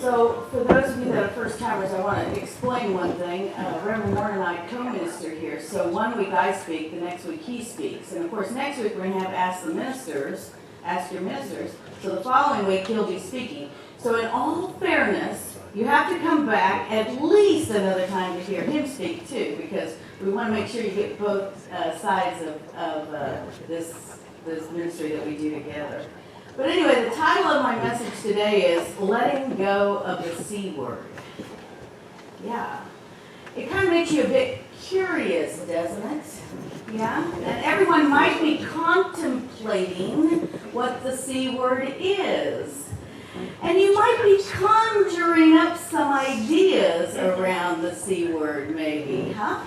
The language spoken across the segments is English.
So, for those of you that are first timers, I want to explain one thing. Reverend Warren and I co-minister here, so one week I speak, the next week he speaks. And of course, next week we're going to have Ask the Ministers, Ask Your Ministers. So the following week he'll be speaking. So in all fairness, you have to come back at least another time to hear him speak too, because we want to make sure you get both sides of this ministry that we do together. But anyway, the title of my message today is Letting Go of the C Word. Yeah. It kind of makes you a bit curious, doesn't it? Yeah? And everyone might be contemplating what the C word is. And you might be conjuring up some ideas around the C word, maybe, huh?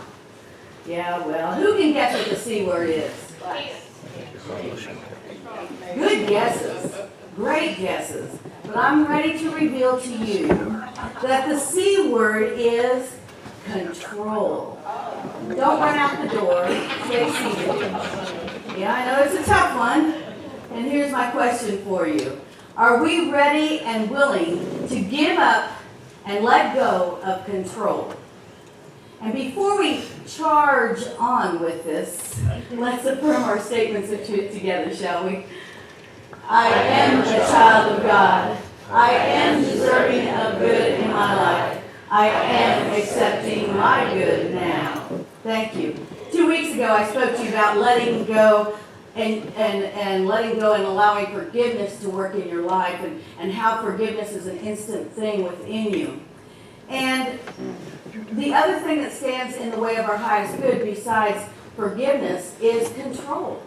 Yeah, well, who can guess what the C word is? Good guesses. Great guesses. But I'm ready to reveal to you that the C word is control. Don't run out the door. Stay seated. Yeah, I know it's a tough one. And here's my question for you. Are we ready and willing to give up and let go of control? And before we charge on with this, let's affirm our statements of truth together, shall we? I am a child of God. I am deserving of good in my life. I am accepting my good now. Thank you. 2 weeks ago, I spoke to you about letting go and letting go and allowing forgiveness to work in your life and how forgiveness is an instant thing within you. And the other thing that stands in the way of our highest good besides forgiveness is control.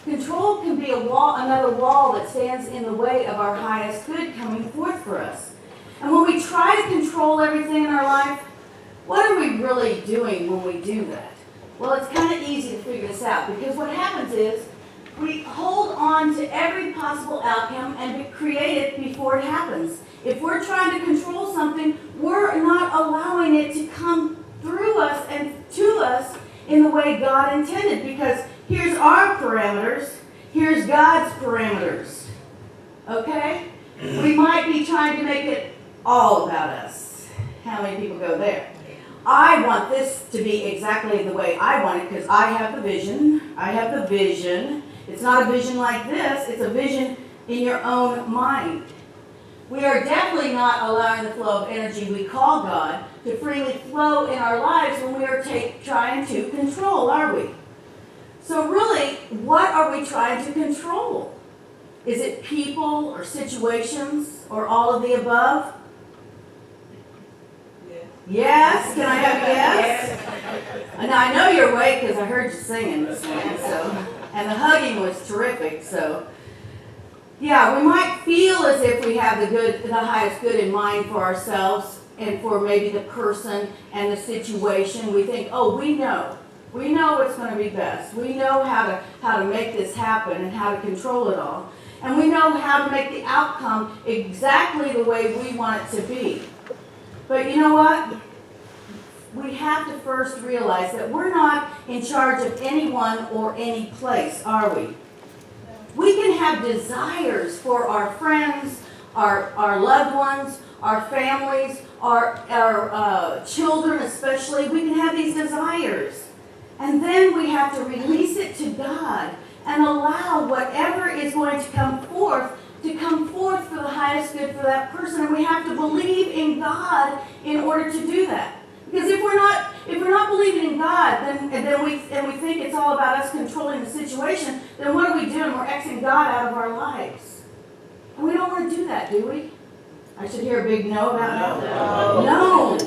Control can be another wall that stands in the way of our highest good coming forth for us. And when we try to control everything in our life, what are we really doing when we do that? Well, it's kind of easy to figure this out because what happens is we hold on to every possible outcome and create it before it happens. If we're trying to control something, we're not allowing it to come through us and to us in the way God intended, because here's our parameters, here's God's parameters. Okay? We might be trying to make it all about us. How many people go there? I want this to be exactly the way I want it because I have the vision. I have the vision. It's not a vision like this. It's a vision in your own mind. We are definitely not allowing the flow of energy we call God to freely flow in our lives when we are trying to control, are we? So really, what are we trying to control? Is it people or situations or all of the above? Yes? Can I have a yes? Now, I know you're awake because I heard you singing this morning, and the hugging was terrific, so. Yeah, we might feel as if we have the highest good in mind for ourselves and for maybe the person and the situation. We think, oh, we know what's going to be best. We know how to make this happen and how to control it all. And we know how to make the outcome exactly the way we want it to be. But you know what? We have to first realize that we're not in charge of anyone or any place, are we? We can have desires for our friends, our loved ones, our families, our children especially. We can have these desires. And then we have to release it to God and allow whatever is going to come forth for the highest good for that person. And we have to believe in God in order to do that. Because if we're not believing in God, then we think it's all about us controlling the situation, then what are we doing? We're Xing God out of our lives. And we don't want to do that, do we? I should hear a big no about that. No.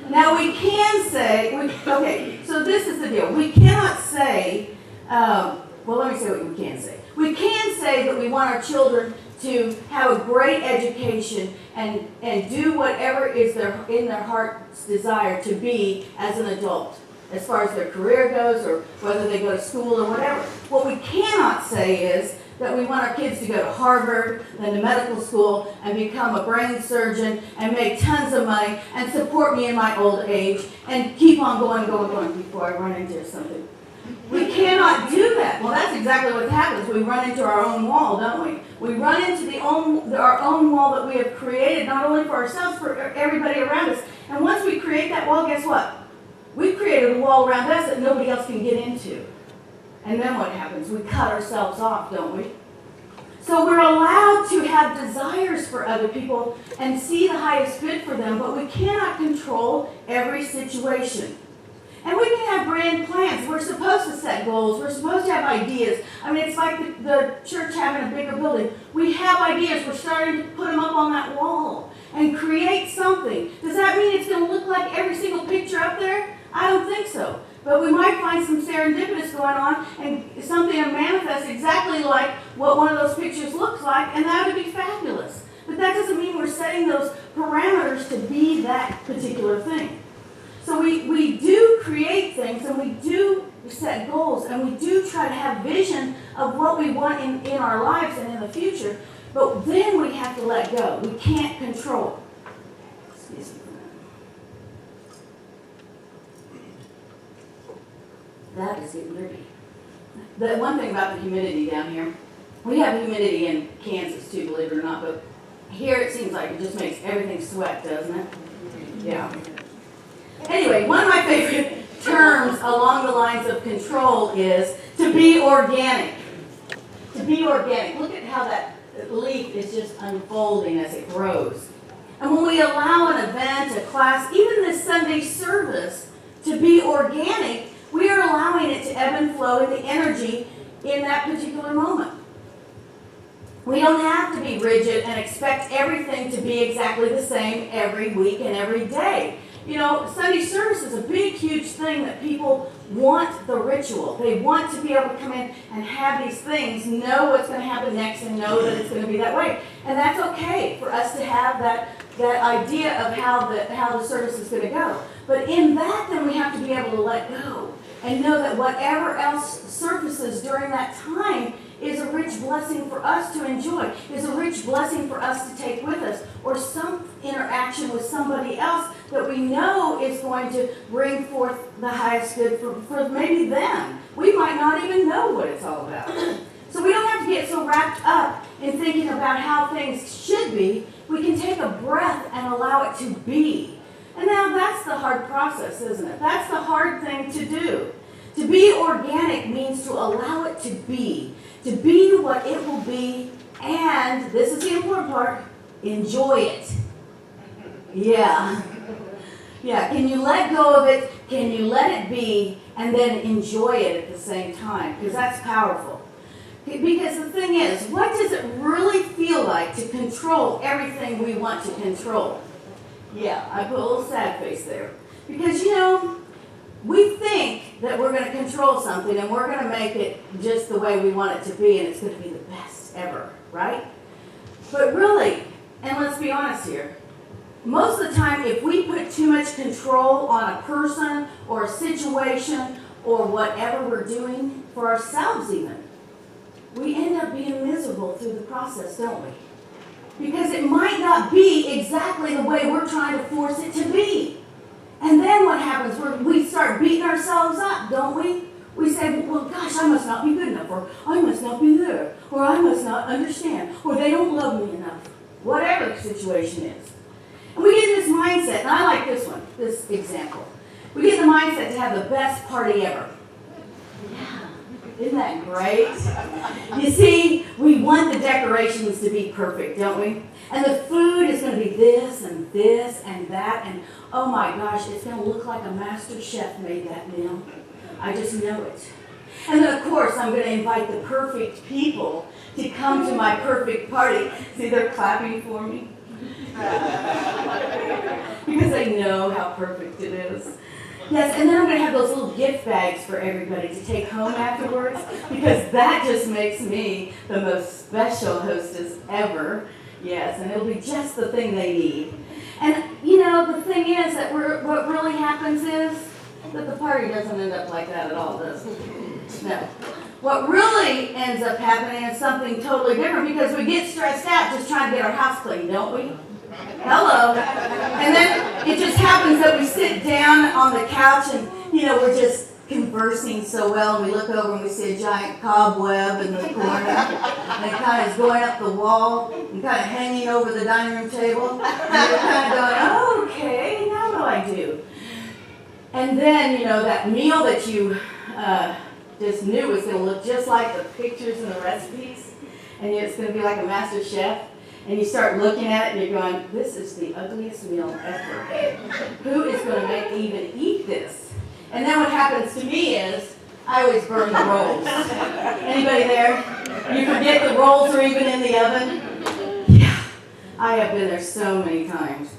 Now we can say, okay, so this is the deal. We cannot say, well, let me say what we can say. We can say that we want our children to have a great education and do whatever is in their heart's desire to be as an adult, as far as their career goes or whether they go to school or whatever. What we cannot say is that we want our kids to go to Harvard, then to medical school, and become a brain surgeon, and make tons of money, and support me in my old age, and keep on going before I run into something. We cannot do that. Well, that's exactly what happens. We run into our own wall, don't we? We run into our own wall that we have created, not only for ourselves, for everybody around us. And once we create that wall, guess what? We've created a wall around us that nobody else can get into. And then what happens? We cut ourselves off, don't we? So we're allowed to have desires for other people and see the highest good for them, but we cannot control every situation. And we can have grand plans. We're supposed to set goals. We're supposed to have ideas. I mean, it's like the church having a bigger building. We have ideas. We're starting to put them up on that wall and create something. Does that mean it's going to look like every single picture up there? I don't think so. But we might find some serendipitous going on and something will manifest exactly like what one of those pictures looks like, and that would be fabulous. But that doesn't mean we're setting those parameters to be that particular thing. So we do create things, and we do set goals, and we do try to have vision of what we want in our lives and in the future, but then we have to let go. We can't control. Excuse me. That is getting dirty. The one thing about the humidity down here, we have humidity in Kansas too, believe it or not, but here it seems like it just makes everything sweat, doesn't it? Yeah. Anyway, one of my favorite terms along the lines of control is to be organic. To be organic. Look at how that leaf is just unfolding as it grows. And when we allow an event, a class, even this Sunday service to be organic, we are allowing it to ebb and flow in the energy in that particular moment. We don't have to be rigid and expect everything to be exactly the same every week and every day. You know, Sunday service is a big, huge thing that people want the ritual. They want to be able to come in and have these things, know what's going to happen next, and know that it's going to be that way. And that's okay for us to have that idea of how the service is going to go. But in that, then we have to be able to let go and know that whatever else surfaces during that time is a rich blessing for us to enjoy, is a rich blessing for us to take with us, or some interaction with somebody else that we know is going to bring forth the highest good for maybe them. We might not even know what it's all about. So we don't have to get so wrapped up in thinking about how things should be. We can take a breath and allow it to be. And now that's the hard process, isn't it? That's the hard thing to do. To be organic means to allow it to be what it will be, and this is the important part, enjoy it. Yeah. Yeah, can you let go of it? Can you let it be and then enjoy it at the same time? Because that's powerful. Because the thing is, what does it really feel like to control everything we want to control? Yeah, I put a little sad face there. Because, you know, we think that we're going to control something and we're going to make it just the way we want it to be, and it's going to be the best ever, right? But really, and let's be honest here, most of the time if we put too much control on a person or a situation or whatever we're doing for ourselves even, we end up being miserable through the process, don't we? Because it might not be exactly the way we're trying to force it to be. And then what happens? We start beating ourselves up, don't we? We say, well, gosh, I must not be good enough, or I must not be there, or I must not understand, or they don't love me enough, whatever the situation is. And we get in this mindset, and I like this one, this example. We get in the mindset to have the best party ever. Yeah. Isn't that great? You see, we want the decorations to be perfect, don't we? And the food is going to be this and this and that, and oh my gosh, it's going to look like a master chef made that meal. I just know it. And then, of course, I'm going to invite the perfect people to come to my perfect party. See, they're clapping for me. Because they know how perfect it is. Yes, and then I'm going to have those little gift bags for everybody to take home afterwards, because that just makes me the most special hostess ever. Yes, and it'll be just the thing they need. And, you know, the thing is that what really happens is that the party doesn't end up like that at all, does it? No. What really ends up happening is something totally different, because we get stressed out just trying to get our house clean, don't we? Hello. And then it just happens that we sit down on the couch and, you know, we're just conversing so well, and we look over and we see a giant cobweb in the corner, and it kind of is going up the wall and kind of hanging over the dining room table, and you're kind of going, oh, okay, now what do I do? And then, that meal that you just knew was going to look just like the pictures and the recipes, and it's going to be like a master chef, and you start looking at it and you're going, this is the ugliest meal ever. Who is going to even eat this? And then what happens to me is, I always burn the rolls. Anybody there? You forget the rolls are even in the oven? Yeah, I have been there so many times.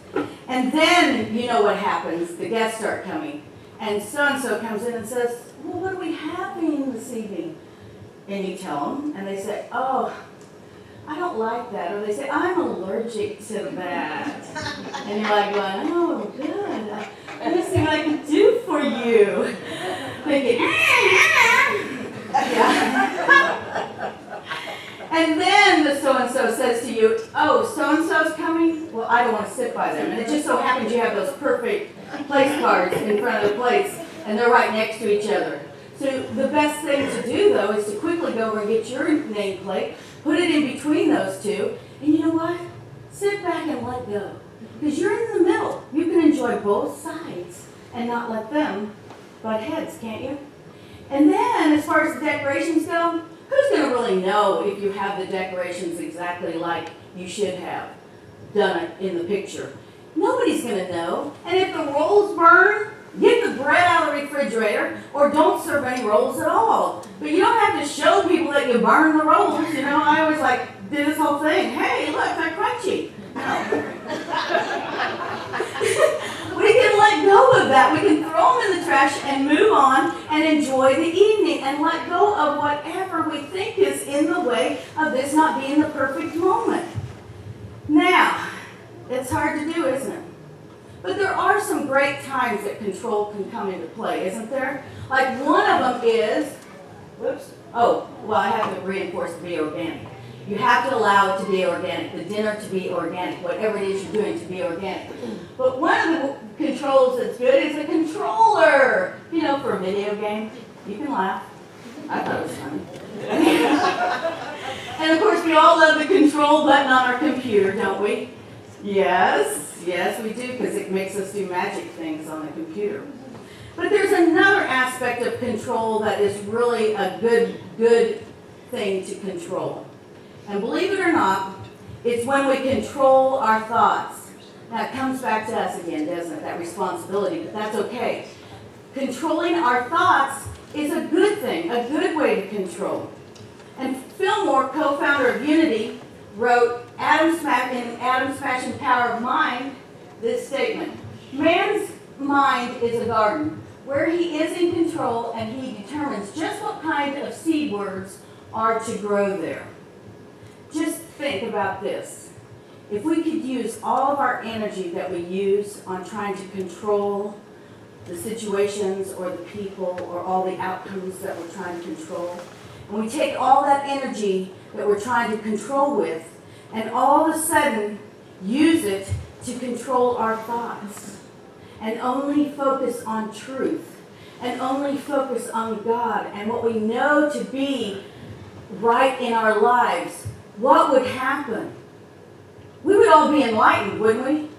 And then, you know what happens, the guests start coming. And so-and-so comes in and says, well, what are we having this evening? And you tell them, and they say, oh, I don't like that. Or they say, I'm allergic to that. And you're like going, oh, good. Let me see what I can do for you. Thinking, yeah. And then the so-and-so says to you, oh, so-and-so's coming? Well, I don't want to sit by them. And it just so happens you have those perfect place cards in front of the plates, and they're right next to each other. So the best thing to do, though, is to quickly go over and get your nameplate, put it in between those two, and you know what? Sit back and let go. Because you're in the middle. You can enjoy both sides and not let them butt heads, can't you? And then, as far as the decorations go, who's going to really know if you have the decorations exactly like you should have done it in the picture? Nobody's going to know. And if the rolls burn, get the bread out of the refrigerator, or don't serve any rolls at all. But you don't have to show people that you burn the rolls. I always do this whole thing. Hey, look, they're crunchy. No. We can let go of that. We can throw them in the trash and move on and enjoy the evening and let go of whatever we think is in the way of this not being the perfect moment. Now, it's hard to do, isn't it? But there are some great times that control can come into play, isn't there? Like one of them is, I have to reinforce to be organic. You have to allow it to be organic, the dinner to be organic, whatever it is you're doing to be organic. But one of the controls that's good is a controller. For a video game, you can laugh. I thought it was funny. And of course, we all love the control button on our computer, don't we? Yes, we do, because it makes us do magic things on the computer. But there's another aspect of control that is really a good thing to control. And believe it or not, it's when we control our thoughts. Now, it comes back to us again, doesn't it? That responsibility, but that's okay. Controlling our thoughts is a good thing, a good way to control. And Fillmore, co-founder of Unity, wrote in Adam Smashing Power of Mind this statement: man's mind is a garden where he is in control and he determines just what kind of seed words are to grow there. Just think about this. If we could use all of our energy that we use on trying to control the situations or the people or all the outcomes that we're trying to control, and we take all that energy that we're trying to control with, and all of a sudden use it to control our thoughts, and only focus on truth, and only focus on God and what we know to be right in our lives, what would happen? We would all be enlightened, wouldn't we?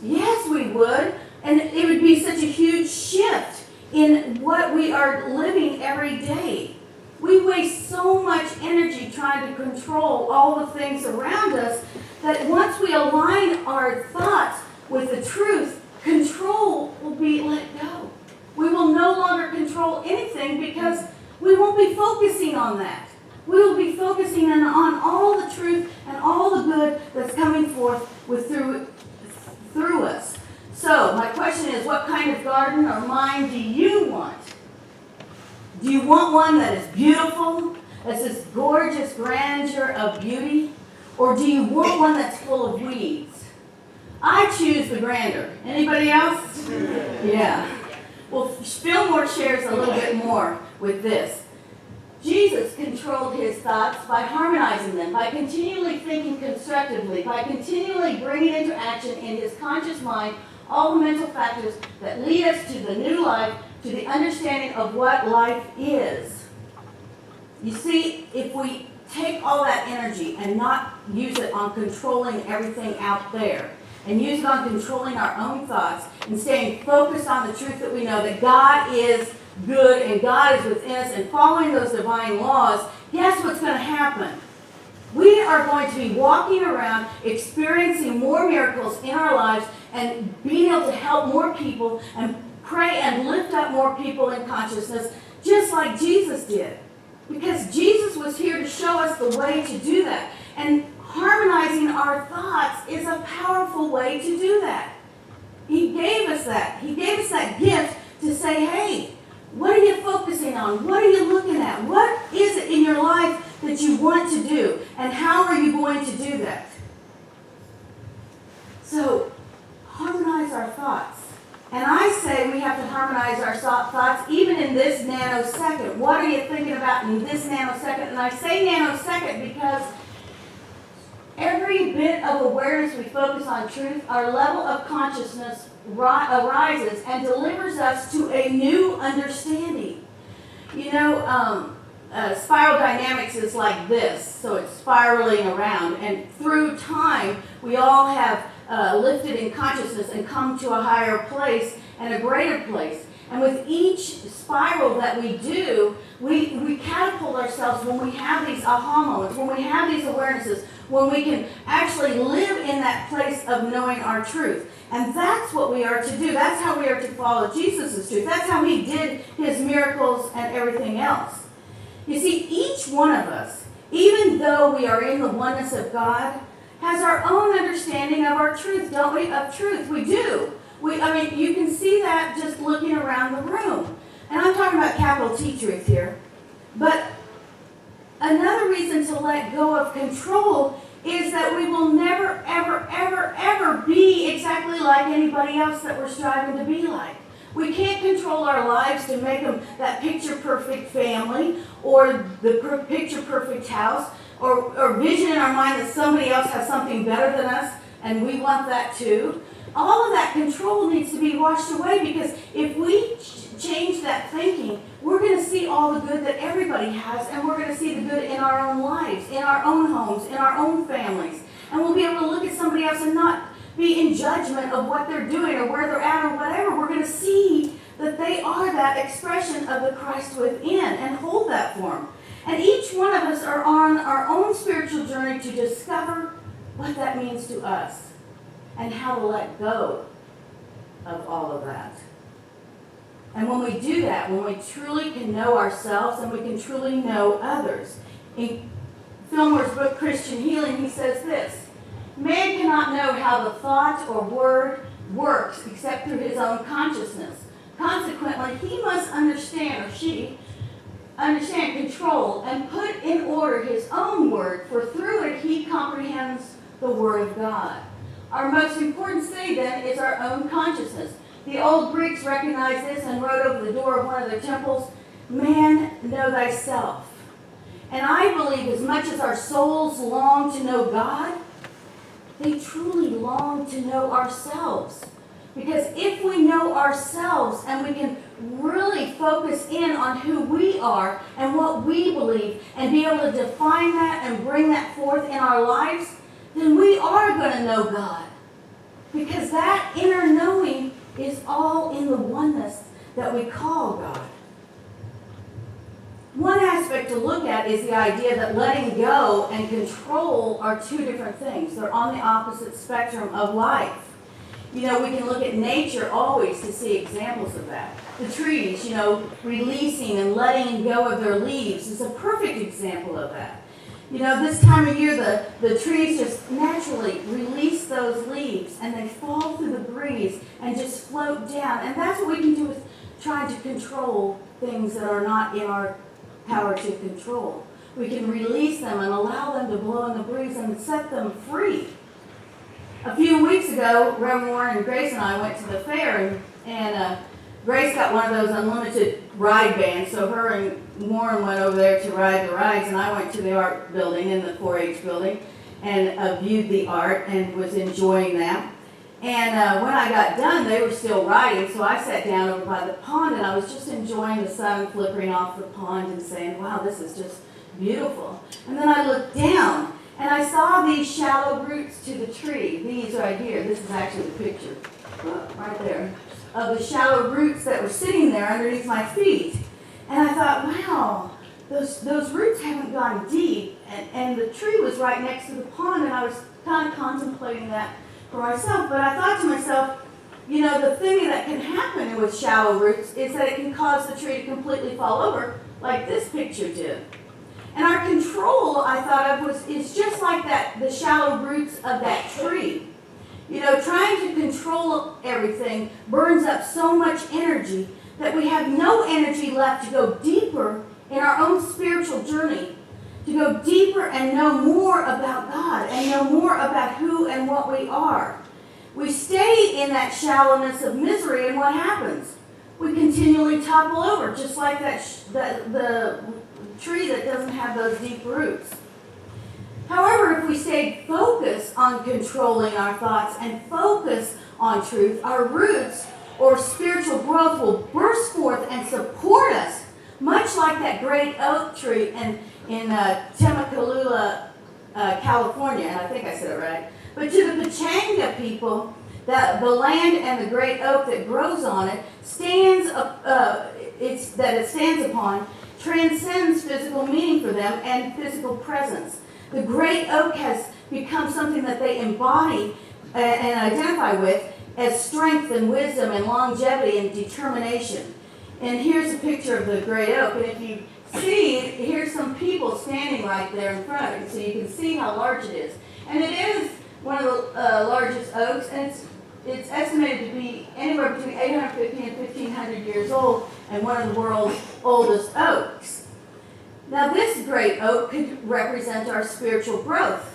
Yes, we would. And it would be such a huge shift in what we are living every day. We waste so much energy trying to control all the things around us that once we align our thoughts with the truth, control will be let go. We will no longer control anything because we won't be focusing on that. We will be focusing on all the truth and all the good that's coming forth through us. So, my question is, what kind of garden or mind do you want? Do you want one that is beautiful, that's this gorgeous grandeur of beauty? Or do you want one that's full of weeds? I choose the grandeur. Anybody else? Yeah. Well, Fillmore shares a little bit more with this. Jesus controlled his thoughts by harmonizing them, by continually thinking constructively, by continually bringing into action in his conscious mind all the mental factors that lead us to the new life, to the understanding of what life is. You see, if we take all that energy and not use it on controlling everything out there, and use it on controlling our own thoughts, and staying focused on the truth that we know, that God is good and God is within us, and following those divine laws, guess what's going to happen? We are going to be walking around experiencing more miracles in our lives and being able to help more people and pray and lift up more people in consciousness, just like Jesus did. Because Jesus was here to show us the way to do that. And harmonizing our thoughts is a powerful way to do that. He gave us that. He gave us that gift to say, hey, what are you focusing on? What are you looking at? What is it in your life that you want to do? And how are you going to do that? So, harmonize our thoughts. And I say we have to harmonize our thoughts even in this nanosecond. What are you thinking about in this nanosecond? And I say nanosecond because every bit of awareness we focus on truth, our level of consciousness arises and delivers us to a new understanding. You know, spiral dynamics is like this, so it's spiraling around. And through time, we all have lifted in consciousness and come to a higher place and a greater place. And with each spiral that we do, we catapult ourselves when we have these aha moments, when we have these awarenesses, when we can actually live in that place of knowing our truth. And that's what we are to do. That's how we are to follow Jesus' truth. That's how he did his miracles and everything else. You see, each one of us, even though we are in the oneness of God, has our own understanding of our truth, don't we? Of truth. We do. You can see that just looking around the room. And I'm talking about capital T truth here. But another reason to let go of control is that we will never, ever, ever, ever be exactly like anybody else that we're striving to be like. We can't control our lives to make them that picture-perfect family or the picture-perfect house or vision in our mind that somebody else has something better than us and we want that too. All of that control needs to be washed away, because if we change that thinking, we're going to see all the good that everybody has, and we're going to see the good in our own lives, in our own homes, in our own families. And we'll be able to look at somebody else and not be in judgment of what they're doing or where they're at or whatever. We're going to see that they are that expression of the Christ within and hold that for them. And each one of us are on our own spiritual journey to discover what that means to us and how to let go of all of that. And when we do that, when we truly can know ourselves and we can truly know others. In Fillmore's book, Christian Healing, he says this: man cannot know how the thought or word works except through his own consciousness. Consequently, he must understand, or she, understand, control, and put in order his own word, for through it he comprehends the word of God. Our most important city, then, is our own consciousness. The old Greeks recognized this and wrote over the door of one of their temples, "Man, know thyself." And I believe as much as our souls long to know God, they truly long to know ourselves. Because if we know ourselves and we can really focus in on who we are and what we believe and be able to define that and bring that forth in our lives, then we are going to know God. Because that inner knowing is all in the oneness that we call God. One aspect to look at is the idea that letting go and control are two different things. They're on the opposite spectrum of life. You know, we can look at nature always to see examples of that. The trees, you know, releasing and letting go of their leaves is a perfect example of that. You know, this time of year, the trees just naturally release those leaves and they fall through the breeze and just float down. And that's what we can do with trying to control things that are not in our power to control. We can release them and allow them to blow in the breeze and set them free. A few weeks ago, Reverend Warren and Grace and I went to the fair, and Grace got one of those unlimited ride bands, so her and Warren went over there to ride the rides, and I went to the art building in the 4-H building and viewed the art and was enjoying that. And when I got done, they were still riding, so I sat down over by the pond, and I was just enjoying the sun flickering off the pond and saying, wow, this is just beautiful. And then I looked down, and I saw these shallow roots to the tree. These right here. This is actually the picture right there of the shallow roots that were sitting there underneath my feet. And I thought, wow, those roots haven't gone deep. And the tree was right next to the pond, and I was kind of contemplating that for myself. But I thought to myself, you know, the thing that can happen with shallow roots is that it can cause the tree to completely fall over, like this picture did. And our control, I thought of, is just like that, the shallow roots of that tree. You know, trying to control everything burns up so much energy that we have no energy left to go deeper in our own spiritual journey, to go deeper and know more about God and know more about who and what we are. We stay in that shallowness of misery, and what happens? We continually topple over, just like the tree that doesn't have those deep roots. However, if we stay focused on controlling our thoughts and focus on truth, our roots or spiritual growth will burst forth and support us, much like that great oak tree in Temecula, California, and I think I said it right. But to the Pechanga people, the land and the great oak that grows on it stands upon transcends physical meaning for them and physical presence. The great oak has become something that they embody and identify with as strength and wisdom and longevity and determination. And here's a picture of the great oak. And if you see, here's some people standing right there in front of it, so you can see how large it is. And it is one of the largest oaks, and it's estimated to be anywhere between 850 and 1,500 years old, and one of the world's oldest oaks. Now, this great oak could represent our spiritual growth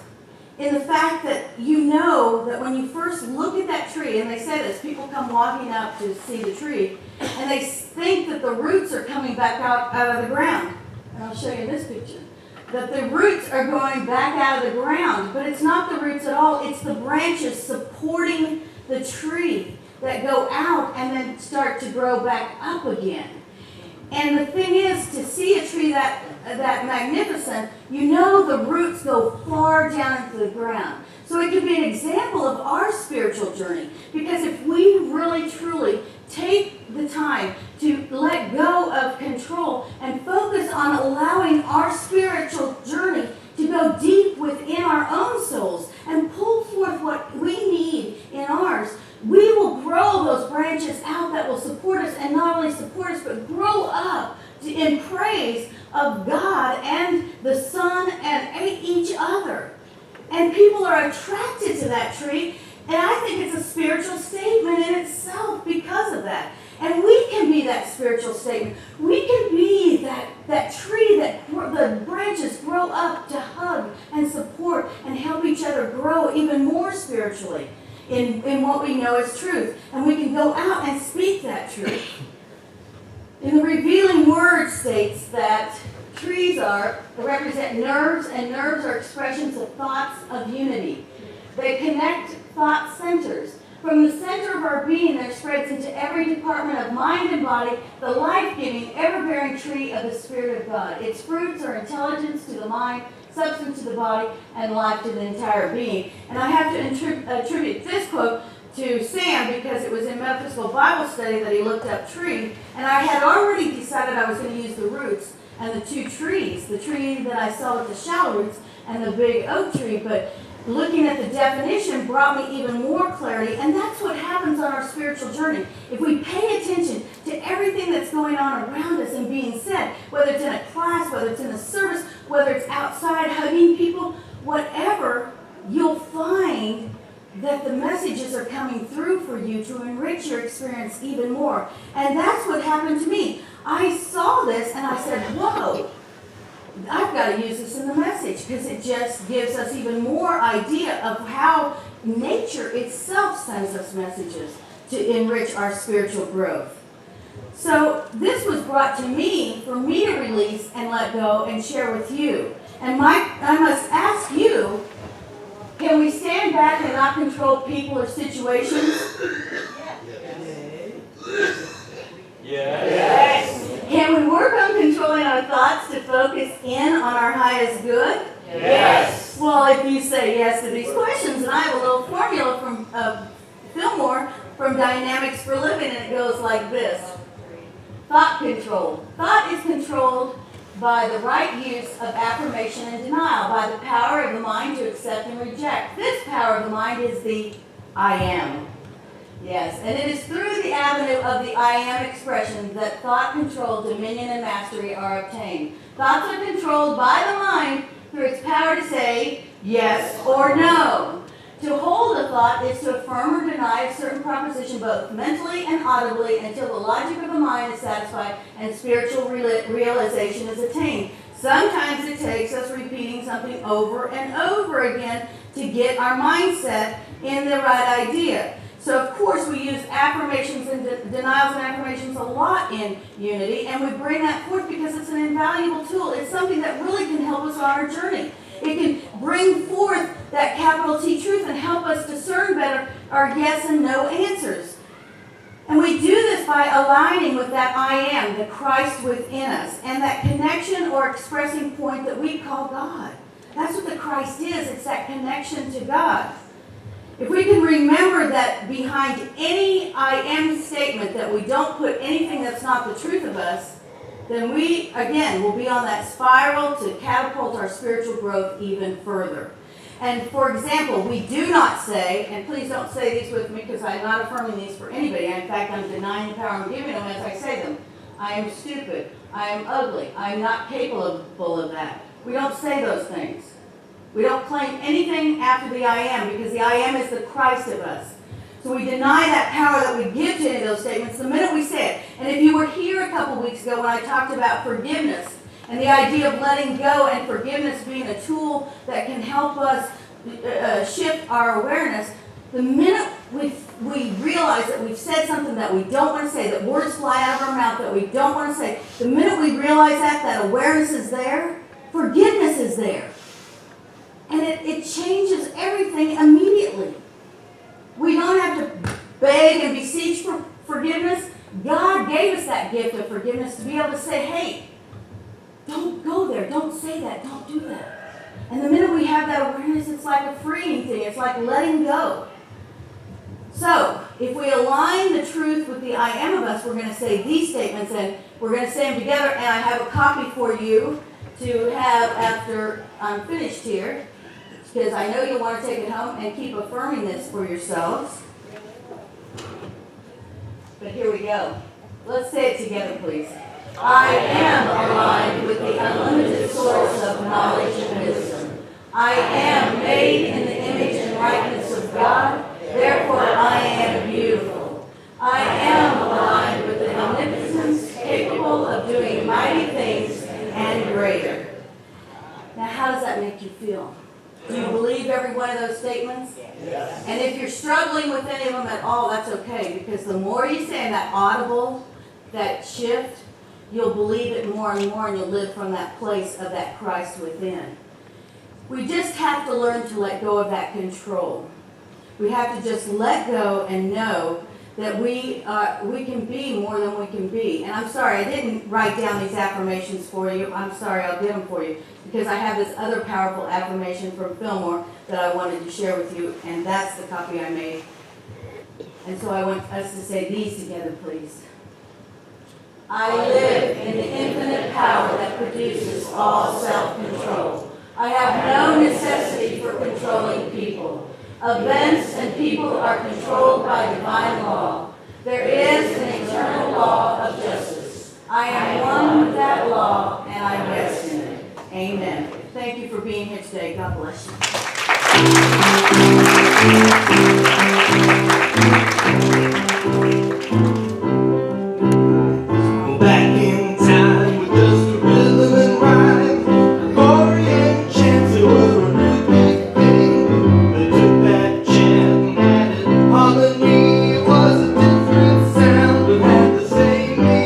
in the fact that you know that when you first look at that tree, and they say this, people come walking up to see the tree, and they think that the roots are coming back out of the ground. And I'll show you this picture. That the roots are going back out of the ground, but it's not the roots at all. It's the branches supporting the tree that go out and then start to grow back up again. And the thing is, to see a tree that magnificent, you know the roots go far down into the ground. So it could be an example of our spiritual journey. Because if we really, truly take the time to let go of control and focus on allowing our spiritual journey to go deep within our own souls and pull forth what we need in ours, we will grow those branches out that will support us, and not only support us, but grow up in praise of God and the Son and each other. And people are attracted to that tree, and I think it's a spiritual statement in itself because of that. And we can be that spiritual statement. We can be that tree that the branches grow up to hug and support and help each other grow even more spiritually in what we know is truth. And we can go out and speak that truth. In the revealing word states that trees represent nerves, and nerves are expressions of thoughts of unity. They connect thought centers. From the center of our being, there spreads into every department of mind and body the life-giving, ever-bearing tree of the Spirit of God. Its fruits are intelligence to the mind, substance to the body, and life to the entire being. And I have to attribute this quote to Sam because it was in Metaphysical Bible Study that he looked up tree, and I had already decided I was going to use the roots and the two trees, the tree that I saw with the shallow roots and the big oak tree, but looking at the definition brought me even more clarity, and that's what happens on our spiritual journey. If we pay attention to everything that's going on around us and being said, whether it's in a class, whether it's in a service, whether it's outside hugging people, whatever, you'll find that the messages are coming through for you to enrich your experience even more. And that's what happened to me. I saw this and I said, whoa, I've got to use this in the message, because it just gives us even more idea of how nature itself sends us messages to enrich our spiritual growth. So this was brought to me for me to release and let go and share with you. And I must ask you, can we stand back and not control people or situations? Yes. Can we work on controlling our thoughts to focus in on our highest good? Yes. Well, if you say yes to these questions, and I have a little formula from Fillmore from Dynamics for Living, and it goes like this. Thought control. Thought is controlled by the right use of affirmation and denial, by the power of the mind to accept and reject. This power of the mind is the I am. Yes, and it is through the avenue of the I am expression that thought control, dominion, and mastery are obtained. Thoughts are controlled by the mind through its power to say yes or no. To hold a thought is to affirm or deny a certain proposition both mentally and audibly until the logic of the mind is satisfied and spiritual realization is attained. Sometimes it takes us repeating something over and over again to get our mindset in the right idea. So, of course, we use affirmations and denials and affirmations a lot in Unity, and we bring that forth because it's an invaluable tool. It's something that really can help us on our journey. It can bring forth that capital T truth and help us discern better our yes and no answers. And we do this by aligning with that I am, the Christ within us, and that connection or expressing point that we call God. That's what the Christ is. It's that connection to God. If we can remember that behind any I am statement that we don't put anything that's not the truth of us, then we, again, will be on that spiral to catapult our spiritual growth even further. And for example, we do not say, and please don't say these with me because I'm not affirming these for anybody. In fact, I'm denying the power I'm giving them as I say them. I am stupid. I am ugly. I am not capable of that. We don't say those things. We don't claim anything after the I am because the I am is the Christ of us. So we deny that power that we give to any of those statements the minute we say it. And if you were here a couple weeks ago when I talked about forgiveness and the idea of letting go and forgiveness being a tool that can help us shift our awareness, the minute we realize that we've said something that we don't want to say, that words fly out of our mouth that we don't want to say, the minute we realize that awareness is there, forgiveness is there. And it changes everything immediately. We don't have to beg and beseech for forgiveness. God gave us that gift of forgiveness to be able to say, hey, don't go there, don't say that, don't do that. And the minute we have that awareness, it's like a freeing thing. It's like letting go. So, if we align the truth with the I am of us, we're going to say these statements, and we're going to say them together, and I have a copy for you to have after I'm finished here, because I know you'll want to take it home and keep affirming this for yourselves. But here we go. Let's say it together, please. I am aligned with the unlimited source of knowledge and wisdom. I am made in the image and likeness of God. Therefore, I am beautiful. I am aligned with the omnipotence capable of doing mighty things and greater. Now, how does that make you feel? Do you believe every one of those statements? Yes. And if you're struggling with any of them at all, that's okay, because the more you say in that audible, that shift, you'll believe it more and more, and you'll live from that place of that Christ within. We just have to learn to let go of that control. We have to just let go and know that we can be more than we can be. And I'm sorry, I didn't write down these affirmations for you. I'm sorry, I'll get them for you, because I have this other powerful affirmation from Fillmore that I wanted to share with you, and that's the copy I made. And so I want us to say these together, please. I live in the infinite power that produces all self-control. I have no necessity for controlling people. Events and people are controlled by divine law. There is an eternal law of justice. I am one with that law, and I rest in it. Amen. Thank you for being here today. God bless you. Back in time with just a rhythm and rhyme, glory and chance, it was a real big thing. They took that chant and added harmony. It was a different sound, but had the same meaning.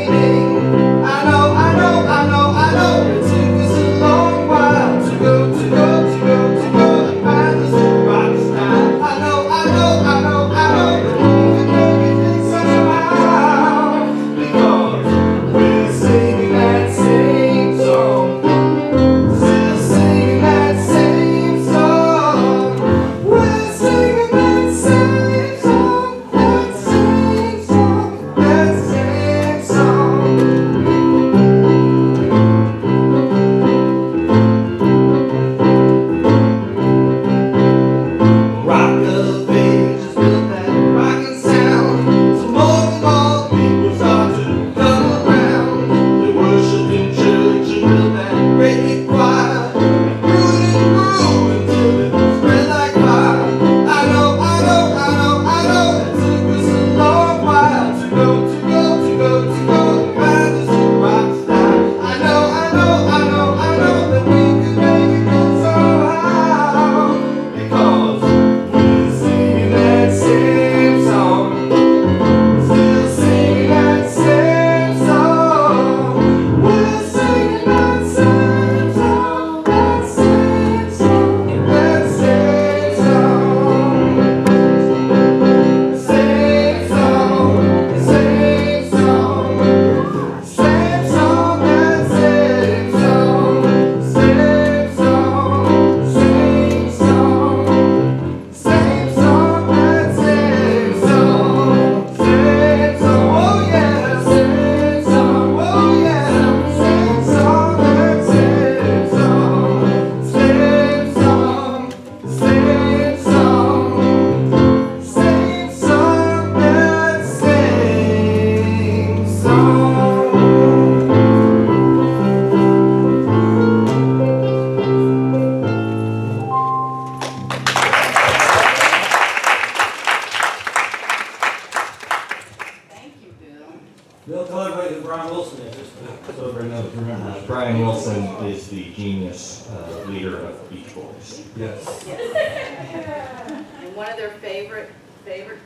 Bill, tell everybody who Brian Wilson is, just so everybody knows. Remember. Brian Wilson is the genius leader of Beach Boys. Yes. And one of their favorite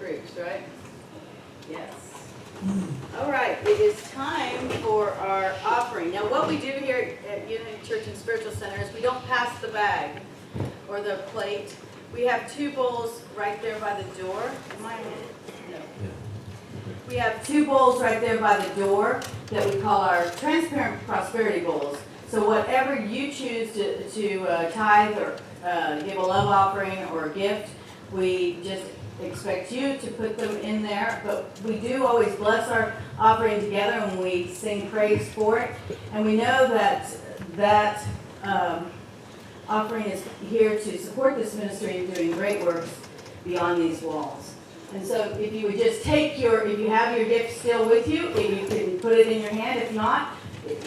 groups, right? Yes. All right, it is time for our offering. Now, what we do here at Unity Church and Spiritual Center is we don't pass the bag or the plate. We have two bowls right there by the door. Am I in it? No. We have two bowls right there by the door that we call our transparent prosperity bowls. So whatever you choose to tithe or give a love offering or a gift, we just expect you to put them in there. But we do always bless our offering together and we sing praise for it. And we know that offering is here to support this ministry in doing great works beyond these walls. And so if you would just take if you have your gift still with you, if you can put it in your hand. If not,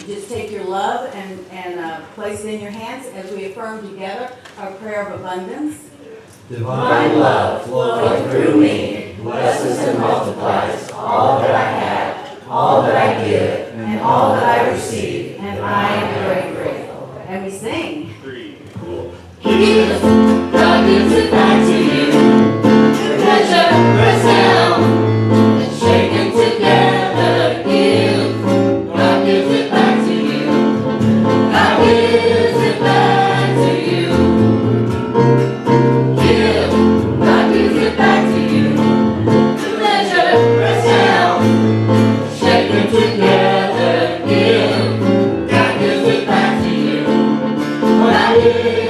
just take your love and place it in your hands as we affirm together our prayer of abundance. Divine love flowing through me, blesses and multiplies all that I have, all that I give, and all that I receive, and I am very grateful. And we sing. 3, cool. Give, God gives it back to you. Measure, press down, and shaken together. Give, God gives it back to you. God gives it back to you. Give, God gives it back to you. Measure, press down, shaken together. Give, God gives it back to you. God gives